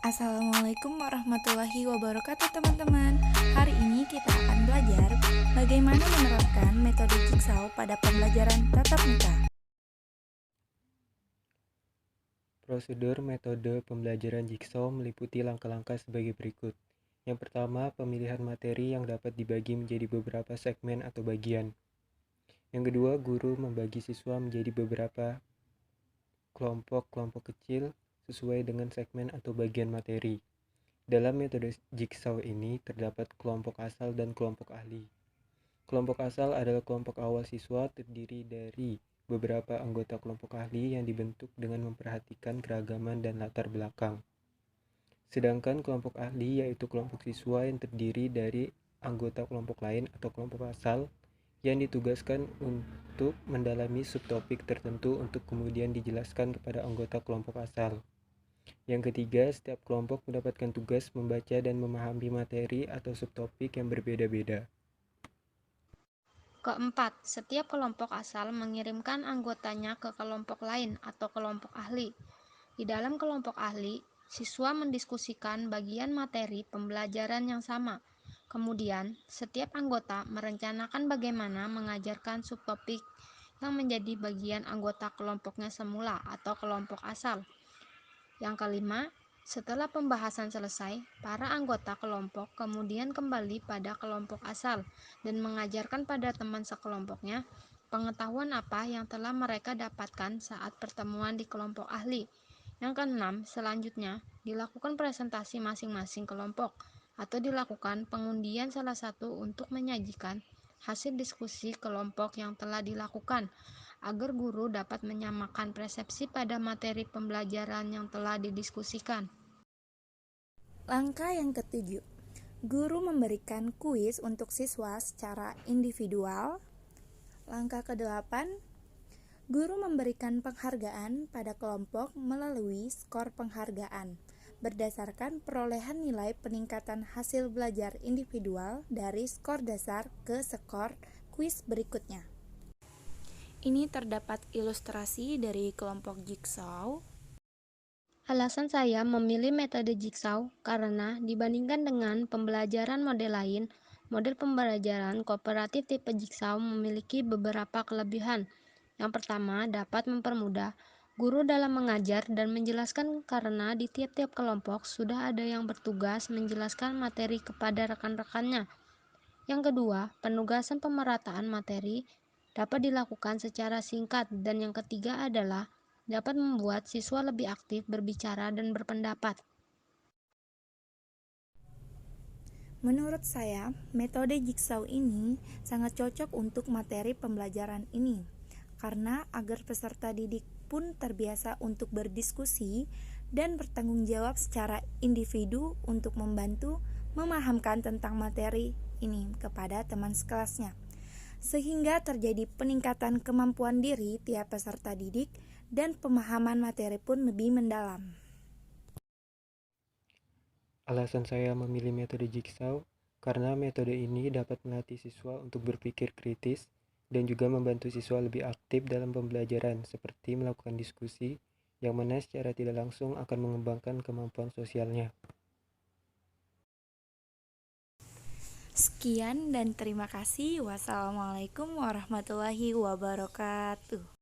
Assalamualaikum warahmatullahi wabarakatuh teman-teman. Hari ini kita akan belajar bagaimana menerapkan metode jigsaw pada pembelajaran tatap muka. Prosedur metode pembelajaran jigsaw meliputi langkah-langkah sebagai berikut. Yang pertama, pemilihan materi yang dapat dibagi menjadi beberapa segmen atau bagian. Yang kedua, guru membagi siswa menjadi beberapa kelompok-kelompok kecil sesuai dengan segmen atau bagian materi. Dalam metode jigsaw ini terdapat kelompok asal dan kelompok ahli. Kelompok asal adalah kelompok awal siswa terdiri dari beberapa anggota kelompok ahli yang dibentuk dengan memperhatikan keragaman dan latar belakang. Sedangkan kelompok ahli yaitu kelompok siswa yang terdiri dari anggota kelompok lain atau kelompok asal yang ditugaskan untuk mendalami subtopik tertentu untuk kemudian dijelaskan kepada anggota kelompok asal. Yang ketiga, setiap kelompok mendapatkan tugas membaca dan memahami materi atau subtopik yang berbeda-beda. Keempat, setiap kelompok asal mengirimkan anggotanya ke kelompok lain atau kelompok ahli. Di dalam kelompok ahli, siswa mendiskusikan bagian materi pembelajaran yang sama. Kemudian, setiap anggota merencanakan bagaimana mengajarkan subtopik yang menjadi bagian anggota kelompoknya semula atau kelompok asal. Yang kelima, setelah pembahasan selesai, para anggota kelompok kemudian kembali pada kelompok asal dan mengajarkan pada teman sekelompoknya pengetahuan apa yang telah mereka dapatkan saat pertemuan di kelompok ahli. Yang keenam, selanjutnya dilakukan presentasi masing-masing kelompok atau dilakukan pengundian salah satu untuk menyajikan hasil diskusi kelompok yang telah dilakukan agar guru dapat menyamakan persepsi pada materi pembelajaran yang telah didiskusikan. Langkah yang ketujuh, guru memberikan kuis untuk siswa secara individual. Langkah kedelapan, guru memberikan penghargaan pada kelompok melalui skor penghargaan berdasarkan perolehan nilai peningkatan hasil belajar individual dari skor dasar ke skor kuis berikutnya. Ini terdapat ilustrasi dari kelompok jigsaw. Alasan saya memilih metode jigsaw karena dibandingkan dengan pembelajaran model lain, model pembelajaran kooperatif tipe jigsaw memiliki beberapa kelebihan. Yang pertama, dapat mempermudah guru dalam mengajar dan menjelaskan karena di tiap-tiap kelompok sudah ada yang bertugas menjelaskan materi kepada rekan-rekannya. Yang kedua, penugasan pemerataan materi dapat dilakukan secara singkat, dan yang ketiga adalah dapat membuat siswa lebih aktif berbicara dan berpendapat. Menurut saya, metode jigsaw ini sangat cocok untuk materi pembelajaran ini, karena agar peserta didik pun terbiasa untuk berdiskusi dan bertanggung jawab secara individu untuk membantu memahamkan tentang materi ini kepada teman sekelasnya, sehingga terjadi peningkatan kemampuan diri tiap peserta didik dan pemahaman materi pun lebih mendalam. Alasan saya memilih metode jigsaw karena metode ini dapat melatih siswa untuk berpikir kritis dan juga membantu siswa lebih aktif dalam pembelajaran seperti melakukan diskusi yang mana secara tidak langsung akan mengembangkan kemampuan sosialnya. Sekian dan terima kasih. Wassalamualaikum warahmatullahi wabarakatuh.